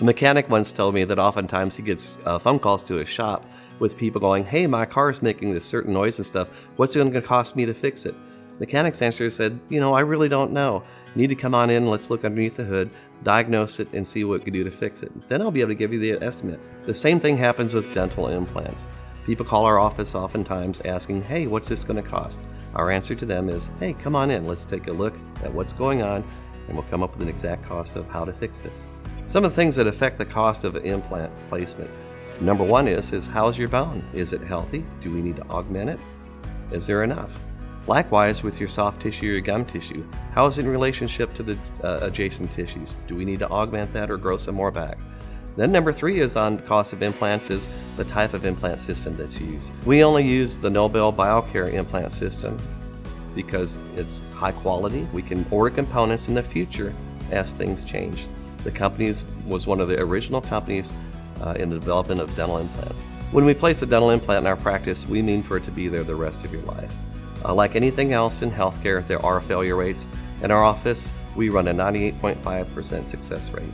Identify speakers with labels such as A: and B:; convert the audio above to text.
A: A mechanic once told me that oftentimes he gets phone calls to his shop with people going, "Hey, my car's making this certain noise and stuff. What's it going to cost me to fix it?" Mechanic's answer said, I really don't know. You need to come on in, let's look underneath the hood, diagnose it, and see what we can do to fix it. Then I'll be able to give you the estimate. The same thing happens with dental implants. People call our office oftentimes asking, "Hey, what's this going to cost?" Our answer to them is, "Hey, come on in, let's take a look at what's going on, and we'll come up with an exact cost of how to fix this." Some of the things that affect the cost of an implant placement. Number one is how's your bone? Is it healthy? Do we need to augment it? Is there enough? Likewise, with your soft tissue or gum tissue, how is it in relationship to the adjacent tissues? Do we need to augment that or grow some more back? Then number three is on cost of implants is the type of implant system that's used. We only use the Nobel BioCare implant system because it's high quality. We can order components in the future as things change. The company was one of the original companies in the development of dental implants. When we place a dental implant in our practice, we mean for it to be there the rest of your life. Like anything else in healthcare, there are failure rates. In our office, we run a 98.5% success rate.